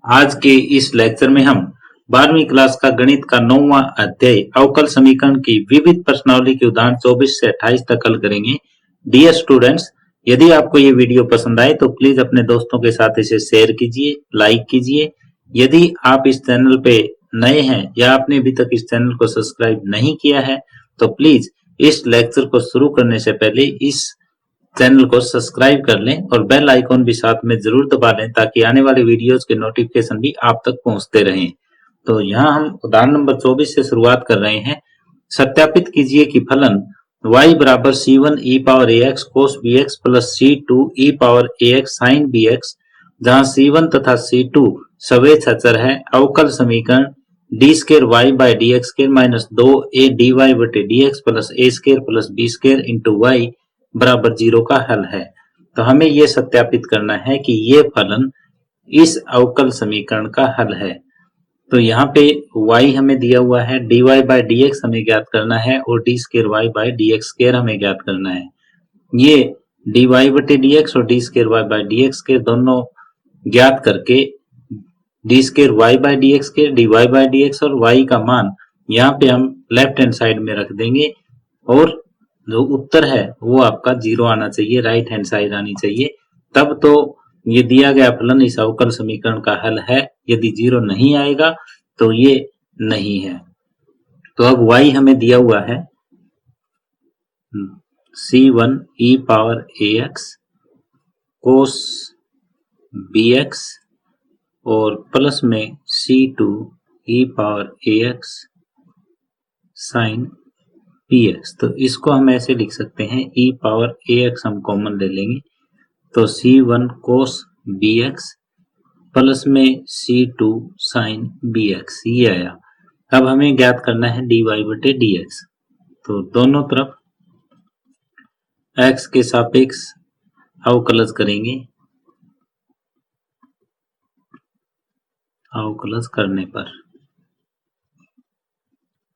आज के इस लेक्चर में हम 12वीं क्लास का गणित का 9वां अध्याय अवकल समीकरण की विविध प्रश्नावली के उदाहरण 24 से 28 तक हल करेंगे। डियर स्टूडेंट्स, यदि आपको ये वीडियो पसंद आए तो प्लीज अपने दोस्तों के साथ इसे शेयर कीजिए, लाइक कीजिए। यदि आप इस चैनल पे नए हैं या आपने अभी तक इस चैनल को सब्सक्राइब नहीं किया है तो प्लीज इस लेक्चर को शुरू करने से पहले इस चैनल को सब्सक्राइब कर लें और बेल आइकॉन भी साथ में जरूर दबा लें ताकि आने वाले वीडियोस के नोटिफिकेशन भी आप तक पहुंचते रहें। तो यहाँ हम उदाहरण नंबर 24 से शुरुआत कर रहे हैं। सत्यापित कीजिए कि फलन y बराबर c1 e power ax cos bx plus c2 e power ax sin bx, जहाँ c1 तथा c2 सवेच्छ अचर है, अवकल समीकरण d square y by D x square minus 2a dy बटे dx plus a square plus b square into y बराबर 0 का हल है। तो हमें यह सत्यापित करना है कि ये फलन इस अवकल समीकरण का हल है। तो यहाँ पे y हमें दिया हुआ है, dy बाई dx हमें ज्ञात करना है और d square y by dx square हमें ज्ञात करना है। ये dy बटे dx और d square y by dx square दोनों ज्ञात करके d square y by dx square dy by dx और y का मान यहाँ पे हम लेफ्ट हैंड साइड में रख देंगे और जो उत्तर है वो आपका 0 आना चाहिए, राइट हैंड साइड आनी चाहिए, तब तो ये दिया गया फलन इस अवकल समीकरण का हल है। यदि 0 नहीं आएगा तो ये नहीं है। तो अब y हमें दिया हुआ है c1 e power ax cos bx और प्लस में c2 e power ax sin px। तो इसको हम ऐसे लिख सकते हैं, e पावर ax हम कॉमन ले लेंगे तो c1 cos bx प्लस में c2 sin bx ये आया। अब हमें ज्ञात करना है dy बटे dx। तो दोनों तरफ x के सापेक्ष अवकलज करेंगे। अवकलज करने पर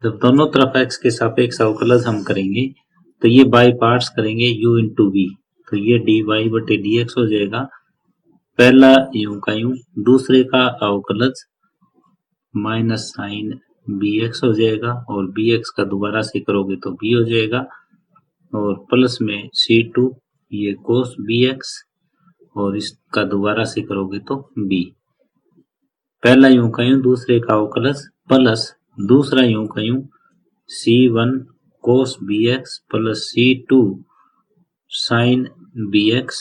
जब दोनों तरफ x के सापेक्ष अवकलज हम करेंगे तो ये बाई पार्ट्स करेंगे u इंटू v। तो ये dy बटे dx हो जाएगा, पहला यूं का यूं, दूसरे का अवकलज माइनस साइन bx हो जाएगा और bx का दोबारा से करोगे तो b हो जाएगा और प्लस में c2 ये cos bx और इसका दोबारा से करोगे तो b। पहला यूं का यूं, दूसरे का अवकलज प्लस दूसरा यूं का यूं c1 cos bx plus c2 sin bx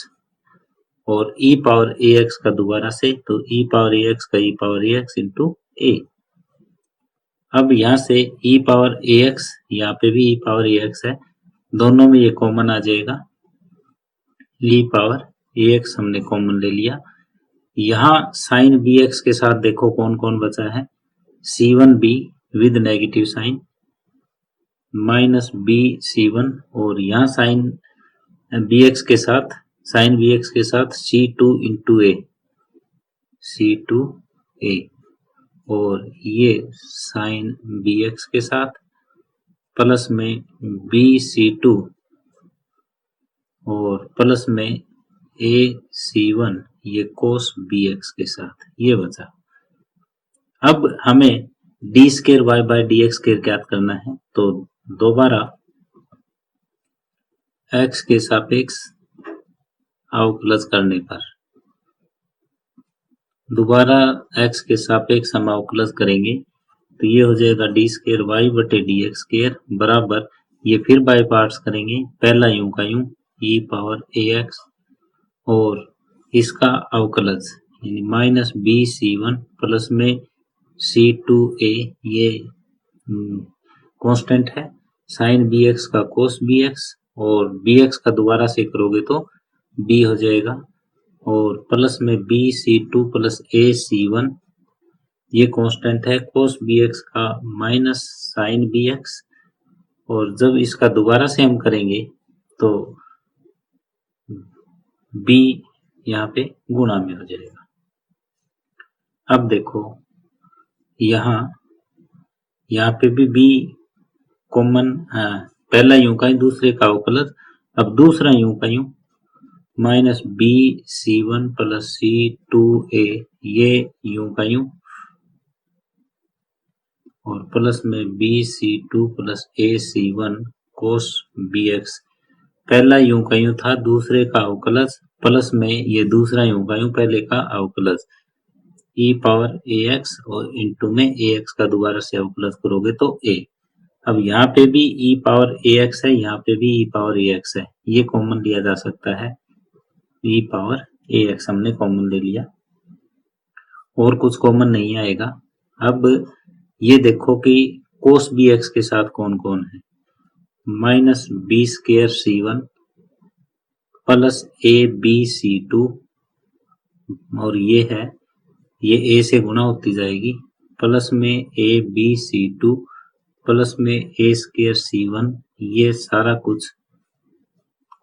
और e पावर ax का दोबारा से तो e पावर ax का e power ax into a। अब यहाँ से e पावर ax, यहाँ पे भी e पावर ax है, दोनों में ये कॉमन आ जाएगा, e पावर ax हमने कॉमन ले लिया। यहाँ sin bx के साथ देखो कौन कौन बचा है, c1b with negative sine minus b c1 और यहाँ sin bx के साथ c2 इंटू a c2a और ये sin bx के साथ प्लस में b c2 और प्लस में a c1 ये cos bx के साथ ये बचा। अब हमें d square y by dx square ज्ञात करना है। तो दोबारा x के सापेक्ष अवकलज करने पर दोबारा x के सापेक्ष हम अवकलज करेंगे तो ये हो जाएगा d स्केर y बटे dx स्केर बराबर, ये फिर बाय पार्ट्स करेंगे, पहला यूं का यूं e पावर ax और इसका अवकलज यानी माइनस b c1 प्लस में c2a ये कांस्टेंट है, sin bx का cos bx और bx का दोबारा से करोगे तो b हो जाएगा और प्लस में b c2 plus a c1 ये कांस्टेंट है, cos bx का माइनस sin bx और जब इसका दोबारा से हम करेंगे तो b यहाँ पे गुणा में हो जाएगा। अब देखो यहाँ पे भी b कॉमन, पहला यूं का दूसरे का अवकलज, अब दूसरा यूं का U minus B C one plus C two A, ये यूं का यूं, और प्लस में B C two plus A C one cos B X. पहला यूं का यूं था, दूसरे का अवकलज, प्लस में ये दूसरा यूं का यूं, पहले का अवकलज, ई पावर ए एक्स और इंटू में ए एक्स का दोबारा से अवकलज करोगे तो ए। अब यहाँ पे भी ई पावर ए एक्स है, यहाँ पे भी ई पावर ए एक्स है, ये कॉमन लिया जा सकता है, ई पावर ए एक्स हमने कॉमन ले लिया, और कुछ कॉमन नहीं आएगा। अब ये देखो कि कोस बी एक्स के साथ कौन कौन है, minus B square C one plus a B C two, और ये है, ये ए से गुणा होती जाएगी, प्लस में a B C two plus में ए स्क्वायर सी वन, ये सारा कुछ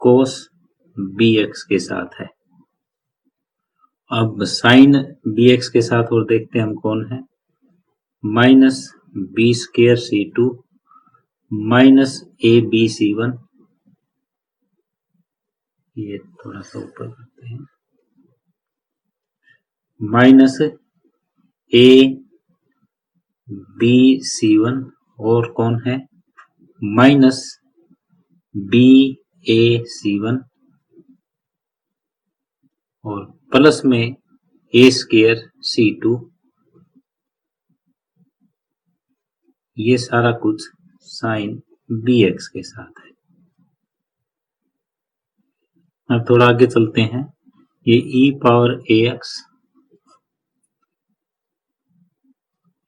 कोस बी एक्स के साथ है। अब साइन बी एक्स के साथ और देखते हैं हम कौन है, minus B square C two minus a B C one, ये थोड़ा सा ऊपर करते हैं, minus a B C one, और कौन है, minus b a C one, और प्लस में ए स्क्वायर सी टू, ये सारा कुछ साइन बी एक्स के साथ है। अब थोड़ा आगे चलते हैं, ये ई power A X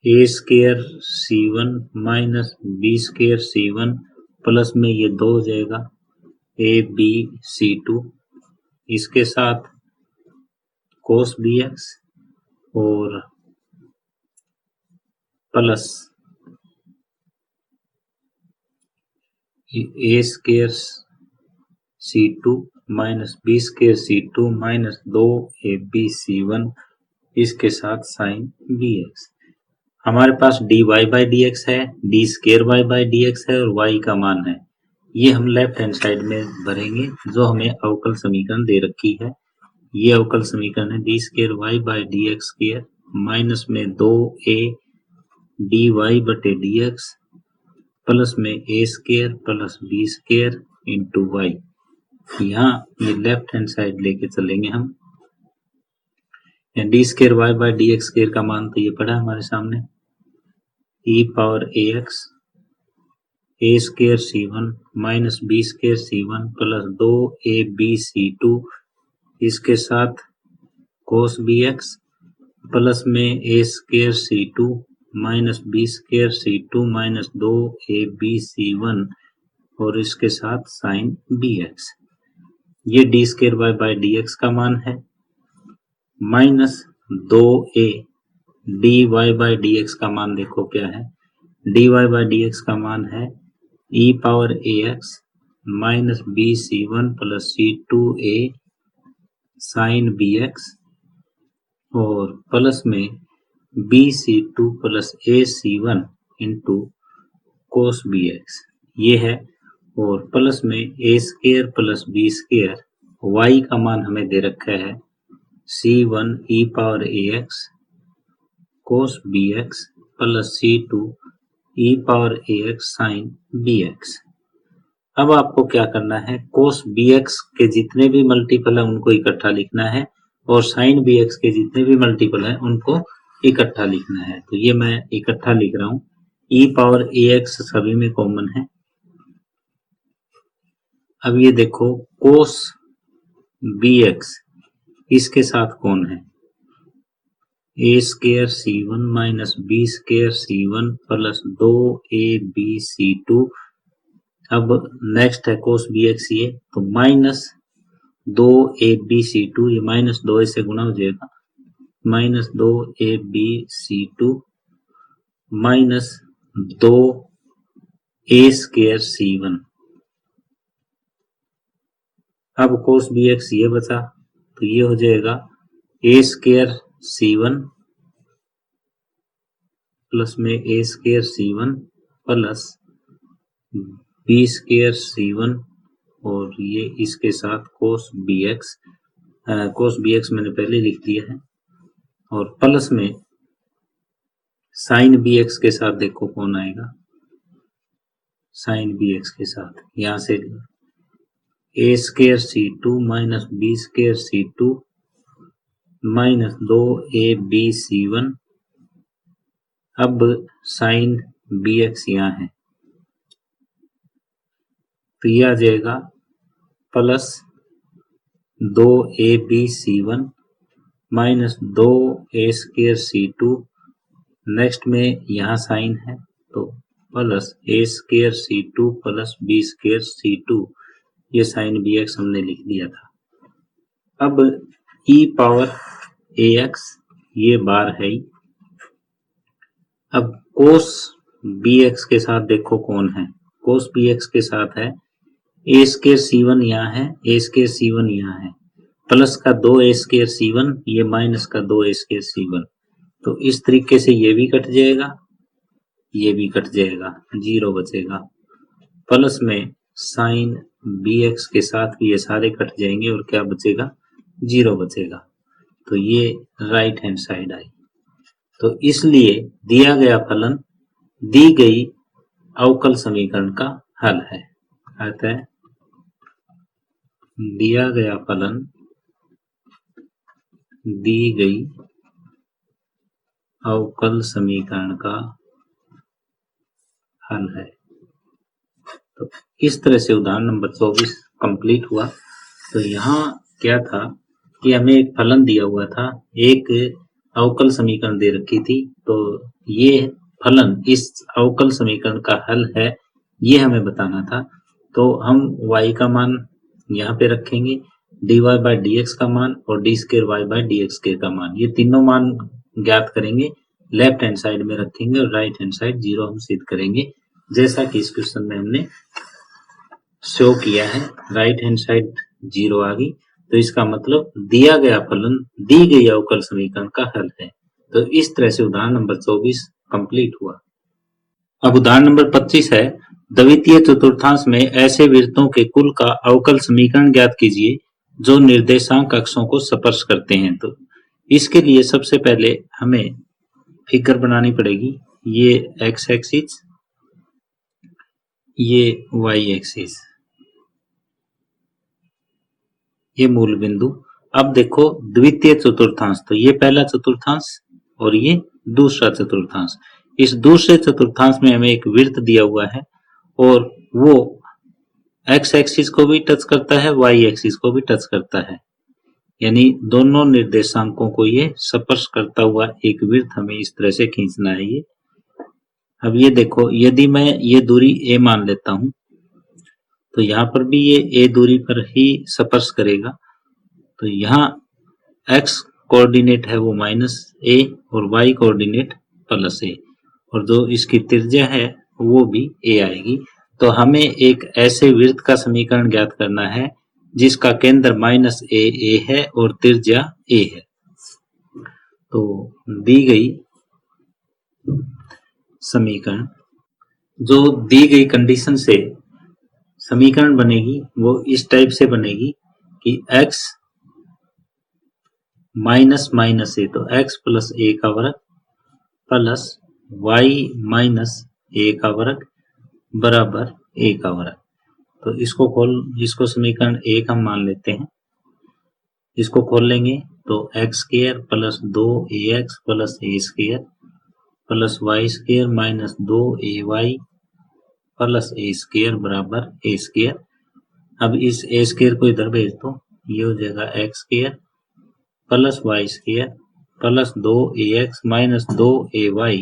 A square C one minus B square C one, plus में ये दो हो जाएगा ए बी सी टू, इसके साथ कोस बी एक्स और plus a square C two minus B square C two minus दो A B C one, इसके साथ साइन बी एक्स। हमारे पास D Y by D X है, D square Y by D X है, और Y का मान है, ये हम लेफ्ट हैंड साइड में भरेंगे जो हमें अवकल समीकरण दे रखी है। ये अवकल समीकरण है D square Y by D X square minus में दो ए डी वाई बटे डी एक्स प्लस में ए square plus B square into Y. यहाँ ये लेफ्ट हैंड साइड लेके चलेंगे हम, D square Y by D X square का मान तो ये पड़ा हमारे सामने, E power A X A square C one minus B square C one plus दो ए बी सी टू, इसके साथ कोस बी एक्स प्लस में ए स्क्वायर सी टू माइनस बी स्क्वायर सी टू माइनस दो ए बी सी वन, और इसके साथ sine B x. ये D square Y by D x का मान है, माइनस दो A D Y by D x का मान देखो क्या है, D Y by D x का मान है E power A X minus B C one plus C two A sine B x, और प्लस में B C two plus A C one into cos B x, ये है, और plus में ए square plus B square, Y का मान हमें दे रखा है C one E power A X cos B X plus C two E power A X sine B X. अब आपको क्या करना है, कोस बी एक्स के जितने भी मल्टीपल है उनको इकट्ठा लिखना है, और साइन बी एक्स के जितने भी मल्टीपल है उनको इकट्ठा लिखना है। तो ये मैं इकट्ठा लिख रहा हूँ, ई पावर ए एक्स सभी में कॉमन है। अब ये देखो कोस बी एक्स, इसके साथ कौन है, a square C one minus B square C one plus दो ए बी सी टू। अब नेक्स्ट है कोस बी एक्स, ये तो माइनस दो ए बी सी टू, ये माइनस दो से गुना हो जाएगा, माइनस दो A B C two minus दो ए स्क्वायर सी वन। अब कोस बी एक्स ये बचा, तो ये हो जाएगा ए स्क्वायर सी वन प्लस में ए स्क्वायर सी वन प्लस बी स्क्वायर सी वन और ये इसके साथ cos bx, cos bx मैंने पहले लिख दिया है, और प्लस में sin bx के साथ देखो कौन आएगा, sin bx के साथ यहाँ से a square c2 minus b square c2 minus 2ab c1। अब sin bx यहाँ है तो ये आ जाएगा plus 2ab c1 minus 2a square c2। Next में यहाँ साइन है तो plus a square c2 plus b square c2। ये साइन bx हमने लिख दिया था। अब e पावर ax ये बार है ही। अब cos bx के साथ देखो कौन है, cos bx के साथ है a स्क्वायर c1 यहाँ है, a स्क्वायर c1 यहाँ है, प्लस का 2a स्क्वायर c1 ये माइनस का 2a स्क्वायर c1। तो इस तरीके से ये भी कट जाएगा, ये भी कट जाएगा, 0 बचेगा। प्लस में साइन bx के साथ भी ये सारे कट जाएंगे और क्या बचेगा, 0 बचेगा। तो ये राइट हैंड साइड आई। तो इसलिए दिया गया फलन दी गई अवकल समीकरण का हल है। अतः दिया गया फलन दी गई अवकल समीकरण का हल है। तो इस तरह से उदाहरण नंबर 24 कंप्लीट हुआ। तो यहाँ क्या था कि हमें एक फलन दिया हुआ था, एक अवकल समीकरण दे रखी थी, तो ये फलन इस अवकल समीकरण का हल है ये हमें बताना था। तो हम y का मान यहाँ पे रखेंगे, dy बाई dx का मान और d square y by dx square का मान, ये तीनों मान ज्ञात करेंगे, लेफ्ट हैंड साइड में रखेंगे और राइट हैंड साइड 0 हम सिद्ध करेंगे, जैसा कि इस क्वेश्चन में हमने शो किया है। राइट हैंड साइड 0 आ गई, तो इसका मतलब दिया गया फलन दी गई अवकल समीकरण का हल है। तो इस तरह से उदाहरण नंबर 24 कंप्लीट हुआ। अब उदाहरण नंबर 25 है, द्वितीय चतुर्थांश में ऐसे वृत्तों के कुल का अवकल समीकरण ज्ञात कीजिए जो निर्देशांक अक्षों को स्पर्श करते हैं। तो इसके लिए सबसे पहले हमें फिगर बनानी पड़ेगी। ये एक्स एक्सिस, ये वाई एक्सिस, ये मूल बिंदु। अब देखो द्वितीय चतुर्थांश, तो ये पहला चतुर्थांश और ये दूसरा चतुर्थांश। इस दूसरे चतुर्थांश में हमें एक वृत्त दिया हुआ है और वो एक्स एक्सिस को भी टच करता है, वाई एक्सिस को भी टच करता है, यानी दोनों निर्देशांकों को ये स्पर्श करता हुआ एक वृत्त हमें इस तरह से खींचना है। ये अब ये देखो, यदि मैं ये दूरी a मान लेता हूं तो यहाँ पर भी ये a दूरी पर ही स्पर्श करेगा। तो यहाँ x कोऑर्डिनेट है वो -a और y कोऑर्डिनेट +a, और जो इसकी त्रिज्या है वो भी a आएगी। तो हमें एक ऐसे वृत्त का समीकरण ज्ञात करना है जिसका केंद्र -a है और त्रिज्या a है। तो दी गई समीकरण, जो दी गई कंडीशन से समीकरण बनेगी वो इस टाइप से बनेगी कि x माइनस माइनस a, तो x प्लस a का वर्ग प्लस y माइनस a का वर्ग बराबर a का वर्ग। तो इसको समीकरण 1 हम मान लेते हैं। इसको खोल लेंगे तो x square plus 2ax plus a square plus y square minus 2ay plus a square बराबर a स्क्वायर। अब इस a स्क्वायर को इधर भेज दो, ये हो जाएगा x square plus y square plus 2ax minus 2ay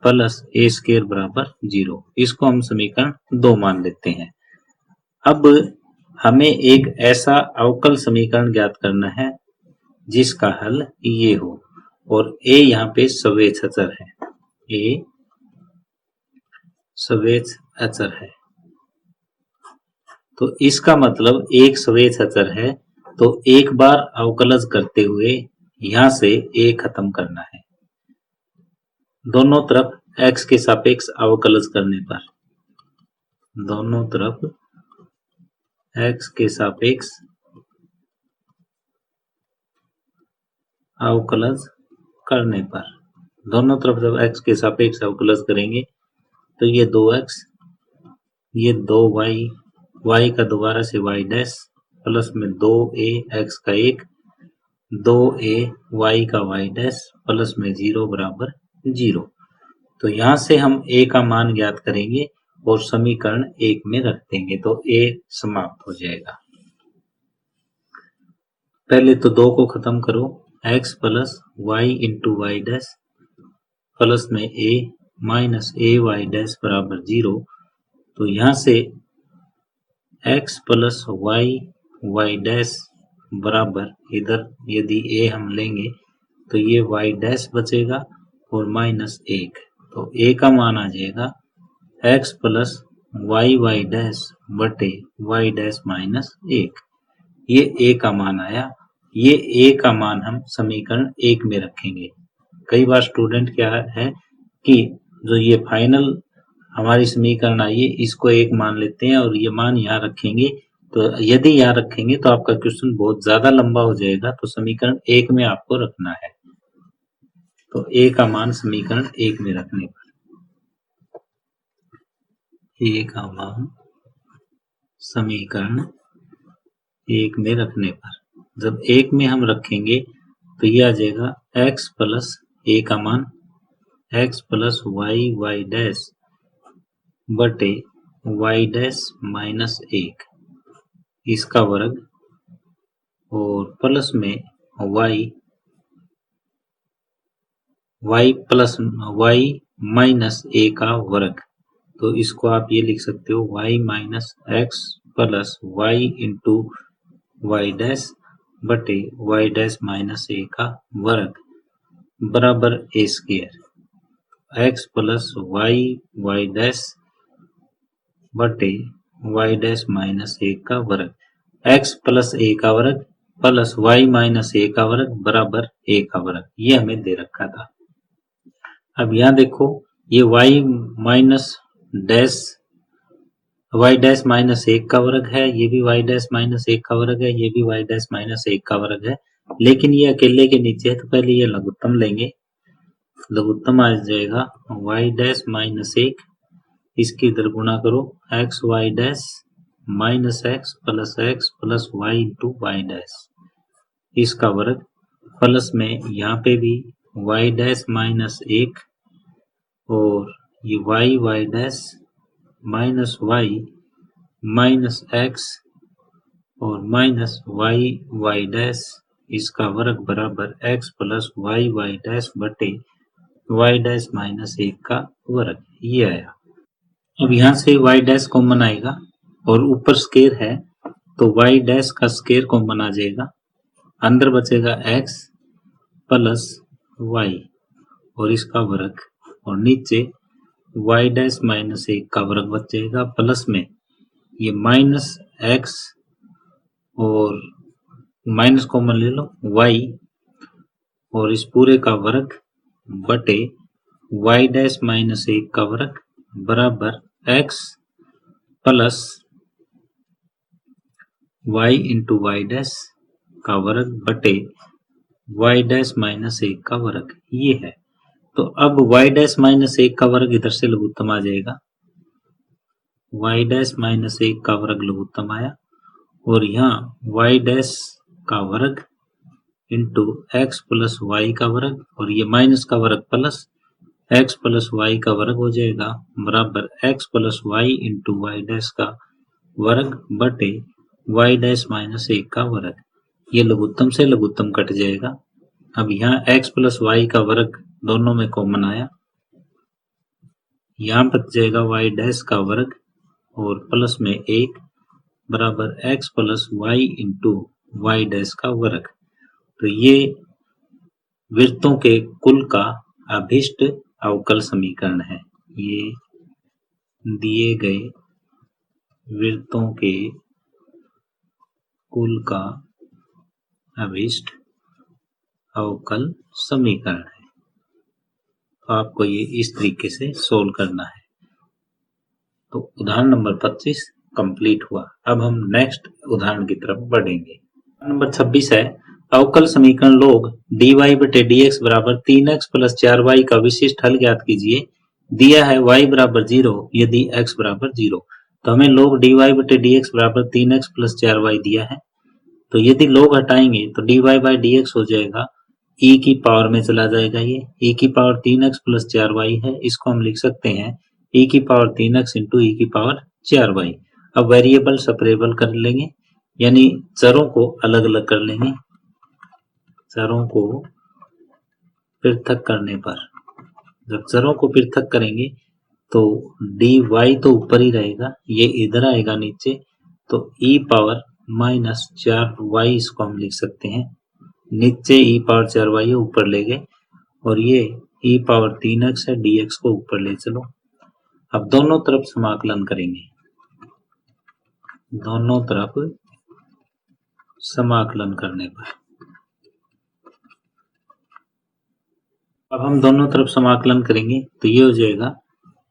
plus a square बराबर 0। इसको हम समीकरण 2 मान लेते हैं। अब हमें एक ऐसा अवकल समीकरण ज्ञात करना है जिसका हल ये हो, और a यहाँ पे सवेच्छ अचर है, a सवेच्छ अचर है। तो इसका मतलब एक सवेच्छ अचर है, तो एक बार अवकलज करते हुए यहां से a खत्म करना है। दोनों तरफ x के सापेक्ष अवकलज करने पर, दोनों तरफ x के सापेक्ष अवकलज करने पर, दोनों तरफ जब x के सापेक्ष अवकलज करेंगे तो ये 2x, ये 2y, y का दोबारा से y डैश प्लस में 2a x का 1, 2a y का y डैश प्लस में 0 बराबर 0। तो यहाँ से हम a का मान ज्ञात करेंगे और समीकरण 1 में रख देंगे तो a समाप्त हो जाएगा। पहले तो 2 को खत्म करो, x plus y into y dash plus में a minus a y dash बराबर 0। तो यहाँ से x प्लस y डैश बराबर, इधर यदि a हम लेंगे तो ये y डैश बचेगा और माइनस 1, तो a का मान आ जाएगा x प्लस y डैश बटे y डैश माइनस 1। ये a का मान आया। ये a का मान हम समीकरण 1 में रखेंगे। कई बार स्टूडेंट क्या है कि जो ये फाइनल हमारी समीकरण आई है इसको 1 मान लेते हैं और ये मान यहाँ रखेंगे। तो यदि यहाँ रखेंगे तो आपका क्वेश्चन बहुत ज्यादा लंबा हो जाएगा, तो समीकरण 1 में आपको रखना है। तो a का मान समीकरण 1 में रखने पर, a का मान समीकरण 1 में रखने पर, जब 1 में हम रखेंगे तो ये आ जाएगा x प्लस a का मान x प्लस y डैश बटे y डैश माइनस 1 इसका वर्ग और प्लस में y plus y minus a का वर्ग। तो इसको आप ये लिख सकते हो y minus x plus y into y dash बटे y डैश माइनस a का वर्ग बराबर a square, x plus y dash बटे y डैश माइनस 1 का वर्ग, x प्लस a का वर्ग प्लस y माइनस a का वर्ग बराबर a का वर्ग, ये हमें दे रखा था। अब यहाँ देखो ये y minus dash y dash minus 1 का वर्ग है, ये भी y डैश माइनस 1 का वर्ग है, ये भी y डैश माइनस 1 का वर्ग है, लेकिन ये अकेले के नीचे है तो पहले ये लघुत्तम लेंगे। लघुत्तम आ जाएगा y डैश माइनस 1, इसकी इधर गुणा करो x y dash minus x plus y into y dash इसका वर्ग प्लस में यहाँ पे भी y डैश माइनस 1 और ये y dash minus y minus x और माइनस y डैश इसका वर्ग बराबर x प्लस y डैश बटे y डैश माइनस 1 का वर्ग, ये आया। अब यहाँ से y डैश कॉमन आएगा और ऊपर स्क्वायर है तो y डैश का स्क्वायर कॉमन आ जाएगा, अंदर बचेगा x प्लस y और इसका वर्ग और नीचे y डैश माइनस 1 का वर्ग बच जाएगा प्लस में ये माइनस x और माइनस कॉमन ले लो y और इस पूरे का वर्ग बटे y डैश माइनस 1 का वर्ग बराबर x plus y into y dash का वर्ग बटे y डैश माइनस 1 का वर्ग, ये है। तो अब y डैश माइनस 1 का वर्ग इधर से लघुत्तम आ जाएगा, y डैश माइनस 1 का वर्ग लघुत्तम आया और यहाँ y डैश का वर्ग इंटू x प्लस y का वर्ग और ये माइनस का वर्ग प्लस x प्लस y का वर्ग हो जाएगा बराबर x plus y into y dash का वर्ग बटे y डैश माइनस 1 का वर्ग, ये लघुत्तम से लघुत्तम कट जाएगा। अब यहाँ x प्लस y का वर्ग दोनों में कॉमन आया, यहाँ बच जाएगा y डैश का वर्ग और प्लस में 1 बराबर x plus y into y dash का वर्ग। तो ये वृत्तों के कुल का अभिष्ट अवकल समीकरण है। ये दिए गए वृत्तों के कुल का अभिष्ट अवकल समीकरण है। तो आपको ये इस तरीके से सोल्व करना है। तो उदाहरण नंबर 25, कंप्लीट हुआ। अब हम नेक्स्ट उदाहरण की तरफ बढ़ेंगे। नंबर 26 है, अवकल समीकरण log dy बटे dx बराबर 3x प्लस 4y का विशिष्ट हल ज्ञात कीजिए। दिया है y बराबर 0 यदि x बराबर 0। तो हमें log dy बटे dx बराबर 3x प्लस 4y दिया है। तो यदि log हटाएंगे तो dy बाई dx हो जाएगा, e की पावर में चला जाएगा, ये e की पावर 3x प्लस 4y है, इसको हम लिख सकते हैं e की पावर 3x इंटू e की पावर 4y। अब वेरिएबल सेपरेबल कर लेंगे, यानी चरों को अलग अलग कर लेंगे। चरों को पृथक करने पर, जब चरों को पृथक करेंगे तो dy तो ऊपर ही रहेगा, ये इधर आएगा नीचे, तो e पावर माइनस 4y इसको हम लिख सकते हैं। नीचे e पावर 4y है, ऊपर ले गए, और ये e पावर 3x है, dx को ऊपर ले चलो। अब दोनों तरफ समाकलन करेंगे, दोनों तरफ समाकलन करने पर, अब हम दोनों तरफ समाकलन करेंगे तो ये हो जाएगा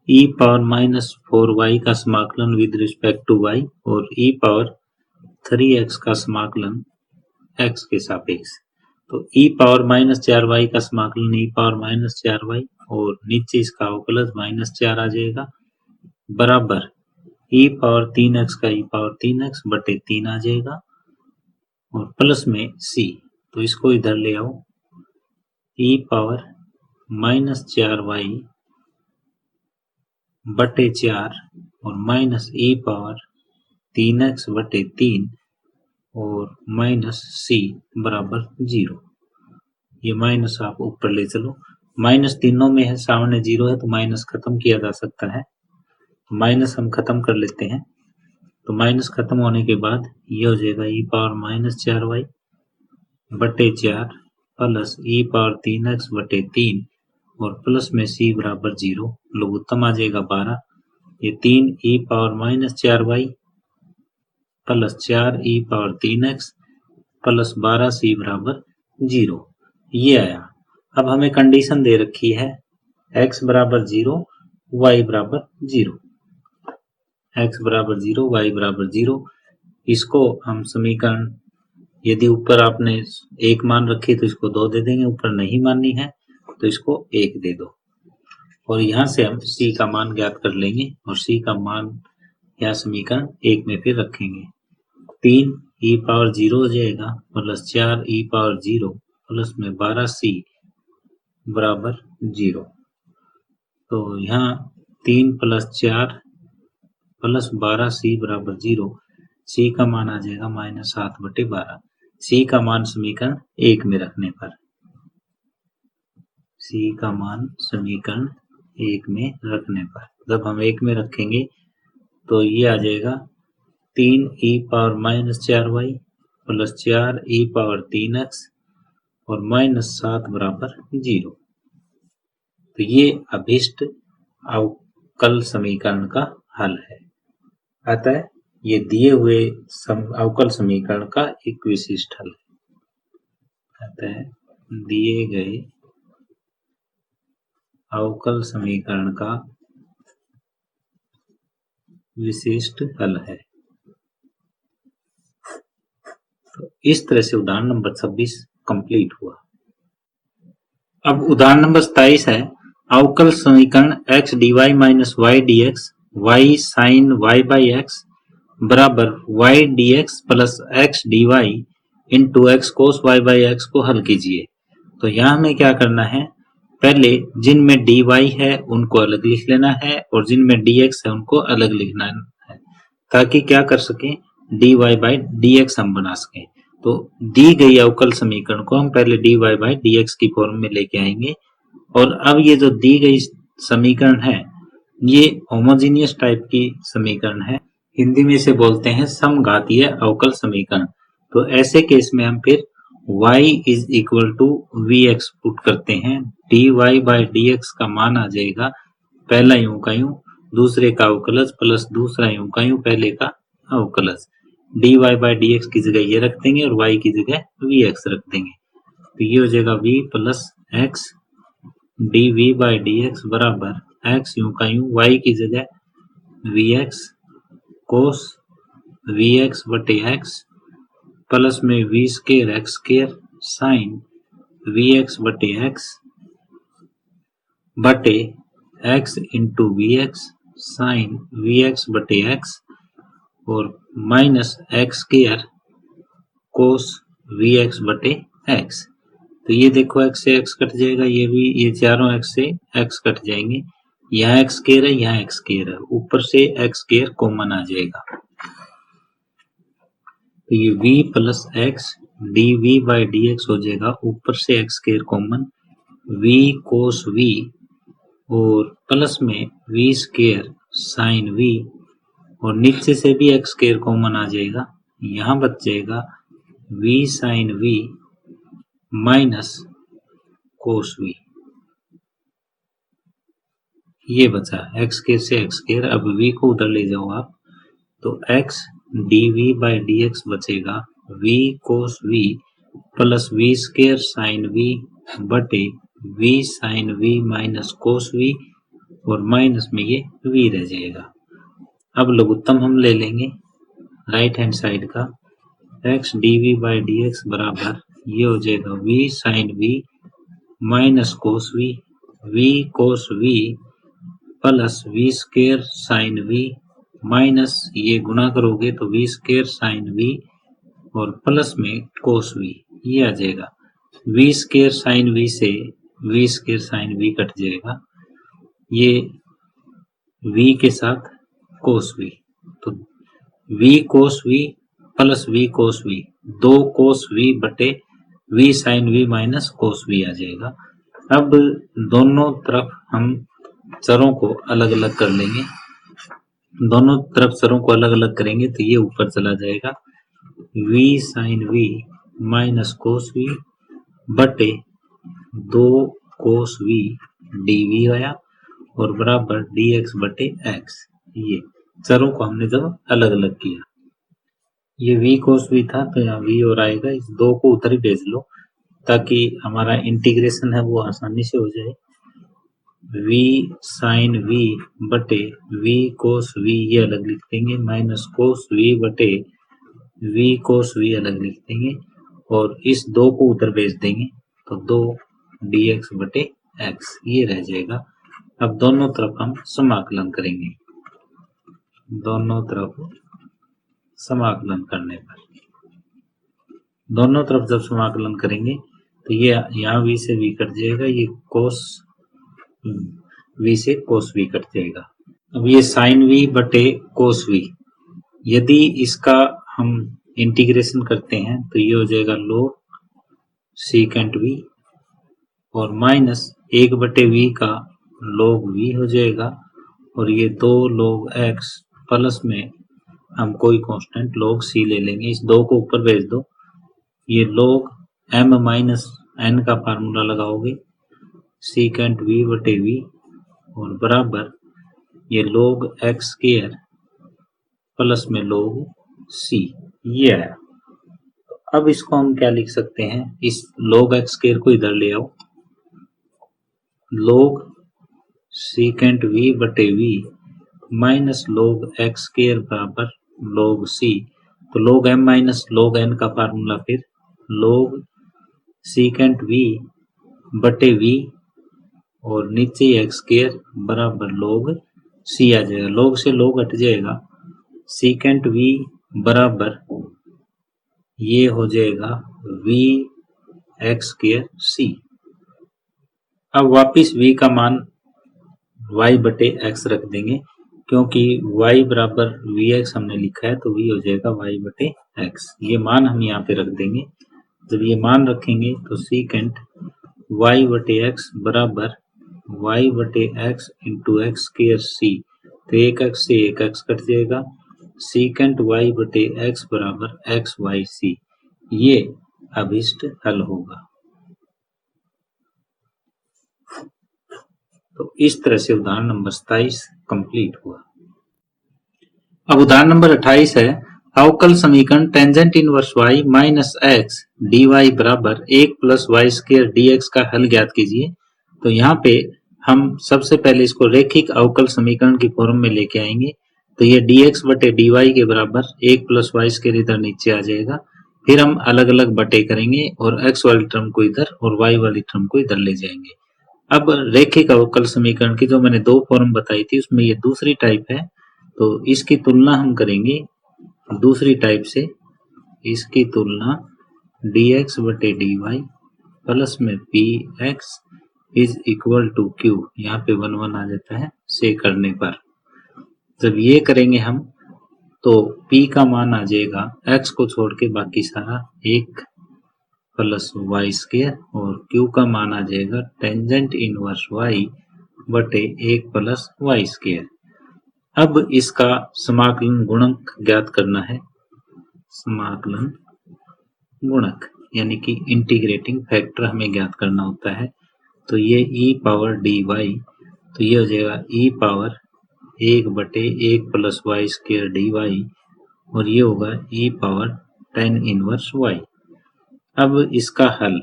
e पावर माइनस 4y का समाकलन विद रिस्पेक्ट टू y और e पावर 3x का समाकलन x के सापेक्ष। तो e पावर माइनस 4y का समाकलन e पावर माइनस 4y और नीचे इसका अवकलज माइनस 4 आ जाएगा, बराबर e पावर 3x का e पावर 3x बटे 3 आ जाएगा, और प्लस में c, तो इसको इधर ले आओ, e पावर माइनस 4y बटे 4 और माइनस e पावर 3x बटे 3 और माइनस c बराबर 0। ये माइनस आप ऊपर ले चलो, माइनस तीनों में है, सामने 0 है तो माइनस खत्म किया जा सकता है, माइनस हम खत्म कर लेते हैं। तो माइनस खत्म होने के बाद ये हो जाएगा e पावर माइनस 4y बटे 4 प्लस e पावर 3x बटे 3 और प्लस में c बराबर 0, लघुत्तम आ जाएगा 12। ये 3 e power minus 4y plus 4 e power 3x plus 12 c बराबर 0, ये आया। अब हमें कंडीशन दे रखी है x बराबर 0, y बराबर 0, x बराबर 0, y बराबर 0। इसको हम समीकरण, यदि ऊपर आपने 1 मान रखी तो इसको 2 दे देंगे, ऊपर नहीं माननी है तो इसको 1 दे दो, और यहाँ से हम c का मान ज्ञात कर लेंगे और c का मान यहाँ समीकरण 1 में फिर रखेंगे। 3 e पावर 0 हो जाएगा प्लस 4 e पावर 0 प्लस में 12 c बराबर 0। तो यहाँ 3 प्लस 4 प्लस 12 c बराबर 0, c का मान आ जाएगा माइनस 7 बटे 12। c का मान समीकरण 1 में रखने पर, c का मान समीकरण 1 में रखने पर, जब हम 1 में रखेंगे तो ये आ जाएगा 3 e power minus 4y plus 4 e power 3x और माइनस 7 बराबर 0। तो ये अभिष्ट अवकल समीकरण का हल है। अतः ये दिए हुए अवकल समीकरण का एक विशिष्ट हल है। अतः दिए गए अवकल समीकरण का विशिष्ट हल है। तो इस तरह से उदाहरण नंबर 26 कंप्लीट हुआ। अब उदाहरण नंबर 27 है, अवकल समीकरण x dy माइनस y dx y sine y by x बराबर y dx plus x dy into x cos y by x को हल कीजिए। तो यहाँ हमें क्या करना है, पहले जिनमें dy है उनको अलग लिख लेना है और जिनमें dx है उनको अलग लिखना है, ताकि क्या कर सकें, dy बाई dx हम बना सकें। तो दी गई अवकल समीकरण को हम पहले dy बाई dx की फॉर्म में लेके आएंगे, और अब ये जो दी गई समीकरण है ये होमोजीनियस टाइप की समीकरण है, हिंदी में इसे बोलते हैं समघातीय अवकल समीकरण। तो ऐसे केस में हम फिर y is equal to vx put करते हैं, dy बाई dx का मान आ जाएगा पहला यूं का यूं दूसरे का अवकलज प्लस दूसरा यूं का यूं पहले का अवकलज। dy बाई dx की जगह ये रख देंगे और y की जगह vx रख देंगे, तो ये हो जाएगा v plus x dv by dx बराबर x यूं का यूं y की जगह vx कोस वी एक्स बटे एक्स प्लस में V square X square sine V X बटे X into V X sine V X बटे एक्स और minus X square cos V X बटे एक्स। तो ये देखो x से x कट जाएगा, ये भी, ये चारों x से x कट जाएंगे, यहाँ x स्केयर है, यहाँ x स्केयर है, ऊपर से x स्केयर कॉमन आ जाएगा। तो ये v plus x dv by dx हो जाएगा, ऊपर से x square common v cos v और प्लस में v स्केयर साइन v और नीचे से भी x स्केयर कॉमन आ जाएगा, यहाँ बच जाएगा v sine v minus cos v। ये बचा x स्केयर से x स्केयर, अब v को उधर ले जाओ आप, तो x dv बाई dx बचेगा v cos v plus v square sine v बटे v sine v minus cos v और माइनस में ये v रह जाएगा। अब लघुत्तम हम ले लेंगे राइट हैंड साइड का, x dv बाई dx बराबर ये हो जाएगा v sine v minus cos v cos v plus v square sine v minus ये गुणा करोगे तो v स्केयर साइन v और प्लस में कोस v, ये आ जाएगा v स्केयर साइन v से v square sine v cut जाएगा, ये v के साथ कोस v, तो v cos v plus v cos v, 2 cos v बटे v sine v minus cos v आ जाएगा। अब दोनों तरफ हम चरों को अलग अलग कर लेंगे, दोनों तरफ चरों को अलग अलग करेंगे तो ये ऊपर चला जाएगा v sine v minus cos v बटे 2 कोस v dv आया और बराबर dx बटे x। ये चरों को हमने जब अलग अलग किया, ये v कोस v था तो यहाँ v और आएगा, इस 2 को उधर ही भेज लो ताकि हमारा इंटीग्रेशन है वो आसानी से हो जाए। v साइन v बटे v कोस v ये अलग लिख देंगे, माइनस कोस v बटे v कोस v अलग लिख देंगे और इस 2 को उधर भेज देंगे तो 2 dx बटे x ये रह जाएगा। अब दोनों तरफ हम समाकलन करेंगे, दोनों तरफ समाकलन करने पर, दोनों तरफ जब समाकलन करेंगे तो ये यहाँ v से v कट जाएगा, ये कोस v से कोस v कट जाएगा। अब ये साइन v बटे कोस v, यदि इसका हम इंटीग्रेशन करते हैं तो ये हो जाएगा log सेकेंट v और माइनस 1 बटे v का log v हो जाएगा और ये 2 log x प्लस में हम कोई कांस्टेंट log c ले लेंगे, इस 2 को ऊपर भेज दो, ये log m माइनस n का फार्मूला लगाओगे सेकेंट v बटे v और बराबर ये log x स्क्वायर प्लस में log c, ये आया। अब इसको हम क्या लिख सकते हैं, इस log x स्क्वायर को इधर ले आओ, log सेकेंट v बटे v minus log x square बराबर log c, तो log m minus log n का फार्मूला फिर log सेकेंट v बटे v और नीचे x स्क्वायर बराबर log c आ जाएगा, log से log हट जाएगा, सेकेंट v बराबर ये हो जाएगा v x स्क्वायर c। अब वापिस v का मान y बटे x रख देंगे, क्योंकि y बराबर vx हमने लिखा है तो v हो जाएगा y बटे x, ये मान हम यहाँ पे रख देंगे। जब ये मान रखेंगे तो सेकेंट y बटे x बराबर y बटे x into x square c, तो एक x से एक x कट जाएगा, सेकेंट y बटे x बराबर x y c, ये अभिष्ट हल होगा। तो इस तरह से उदाहरण नंबर 27 कंप्लीट हुआ। अब उदाहरण नंबर 28 है, अवकल समीकरण tangent inverse y minus x d y बराबर 1 plus y square d x का हल ज्ञात कीजिए। तो यहाँ पे हम सबसे पहले इसको रैखिक अवकल समीकरण की फॉर्म में लेके आएंगे। तो ये dx बटे dy के बराबर 1 प्लस वाई स्क्वायर इधर नीचे आ जाएगा। फिर हम अलग अलग बटे करेंगे और x वाली टर्म को इधर और y वाली टर्म को इधर ले जाएंगे। अब रैखिक अवकल समीकरण की जो मैंने दो फॉर्म बताई थी उसमें ये दूसरी टाइप है, तो इसकी तुलना हम करेंगे दूसरी टाइप से। इसकी तुलना dx बटे dy प्लस में px is equal to q, यहाँ पे 1 1 आ जाता है, से करने पर जब ये करेंगे हम तो p का मान आ जाएगा x को छोड़ के बाकी सारा 1 प्लस वाई स्क्वायर और q का मान आ जाएगा टेंजेंट इनवर्स y बटे 1 प्लस वाई स्क्वायर। अब इसका समाकलन गुणक ज्ञात करना है। समाकलन गुणक यानी कि इंटीग्रेटिंग फैक्टर हमें ज्ञात करना होता है। तो ये e पावर dy, तो ये हो जाएगा e पावर 1 बटे 1 प्लस वाई स्क्वायर dy और ये होगा e power tan inverse y। अब इसका हल,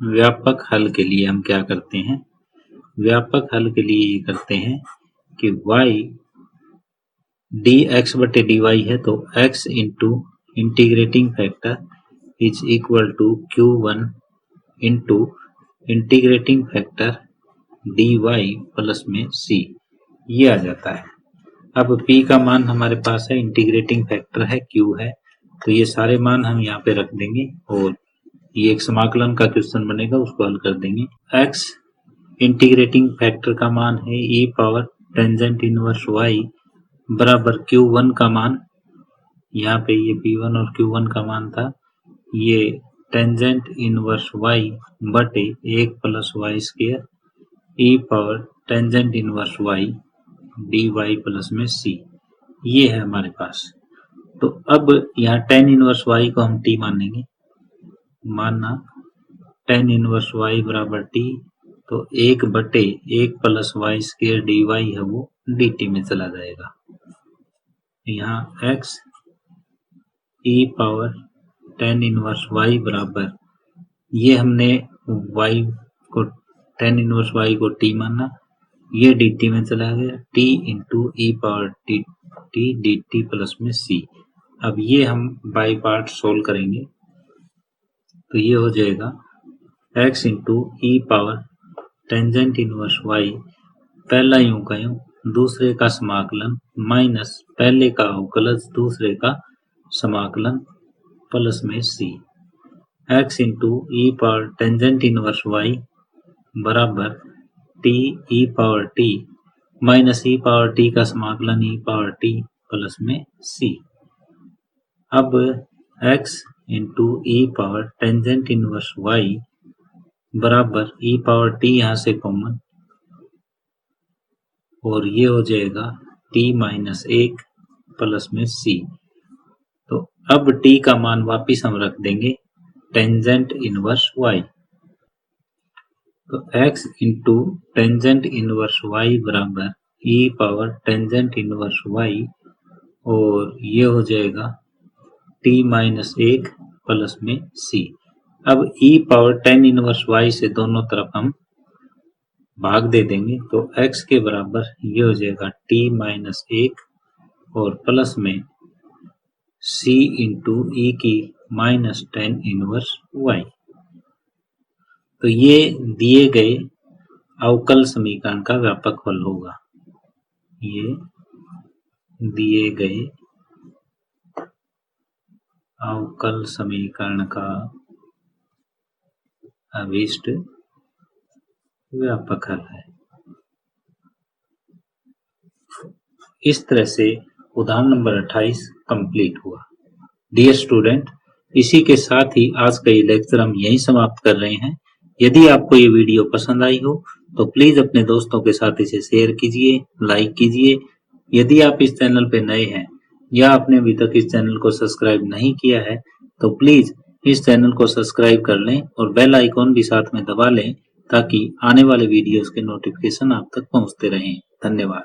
व्यापक हल के लिए हम क्या करते हैं? व्यापक हल के लिए ये करते हैं कि y dx बटे dy है तो x into integrating factor is equal to q1 into integrating factor dy plus में c, ये आ जाता है। अब p का मान हमारे पास है, इंटीग्रेटिंग फैक्टर है q है, तो ये सारे मान हम यहाँ पे रख देंगे और ये एक समाकलन का क्वेश्चन बनेगा, उसको हल कर देंगे। x इंटीग्रेटिंग फैक्टर का मान है e power tangent inverse y बराबर q1 का मान, यहाँ पे ये p1 और q1 का मान था, ये टेंजेंट इनवर्स y बटे 1 plus y square e power tangent inverse y dy plus में c, ये है हमारे पास। तो अब यहाँ tan इनवर्स y को हम t मानेंगे, माना tan इनवर्स y बराबर t, तो 1 बटे 1 प्लस वाई स्क्वायर dy है वो dt में चला जाएगा। यहाँ x e power tan inverse y बराबर, ये हमने y को tan इनवर्स y को t माना, ये dt में चला गया, t इंटू ई पावर t dt प्लस में c। अब ये हम बाई पार्ट सोल्व करेंगे तो ये हो जाएगा x इंटू ई पावर टेंजेंट इनवर्स y, पहला यूं का यूं, दूसरे का समाकलन माइनस पहले का अवकलज दूसरे का समाकलन प्लस में c, x इंटू ई पावर टेंजेंट इनवर्स y बराबर t ई पावर t माइनस ई पावर t का समाकलन ई पावर t प्लस में c। अब x इंटू ई पावर टेंजेंट इनवर्स y बराबर ई पावर t यहाँ से कॉमन और ये हो जाएगा t माइनस 1 प्लस में c। तो अब t का मान वापिस हम रख देंगे टेंजेंट इनवर्स y, तो x into tangent inverse y बराबर e power tangent inverse y और ये हो जाएगा t माइनस 1 प्लस में c। अब e power tan inverse y से दोनों तरफ हम भाग दे देंगे तो x के बराबर ये हो जाएगा t माइनस 1 और प्लस में c इंटू ई की माइनस tan इनवर्स y। तो ये दिए गए अवकल समीकरण का व्यापक हल होगा। ये दिए गए अवकल समीकरण का अभीष्ट व्यापक हल है। इस तरह से उदाहरण नंबर 28 कंप्लीट हुआ। डियर स्टूडेंट, इसी के साथ ही आज का ये लेक्चर हम यहीं समाप्त कर रहे हैं। यदि आपको ये वीडियो पसंद आई हो तो प्लीज अपने दोस्तों के साथ इसे शेयर कीजिए, लाइक कीजिए। यदि आप इस चैनल पे नए हैं या आपने अभी तक इस चैनल को सब्सक्राइब नहीं किया है तो प्लीज इस चैनल को सब्सक्राइब कर लें और बेल आइकॉन भी साथ में दबा लें ताकि आने वाले वीडियोस के नोटिफिकेशन आप तक पहुंचते रहें। धन्यवाद।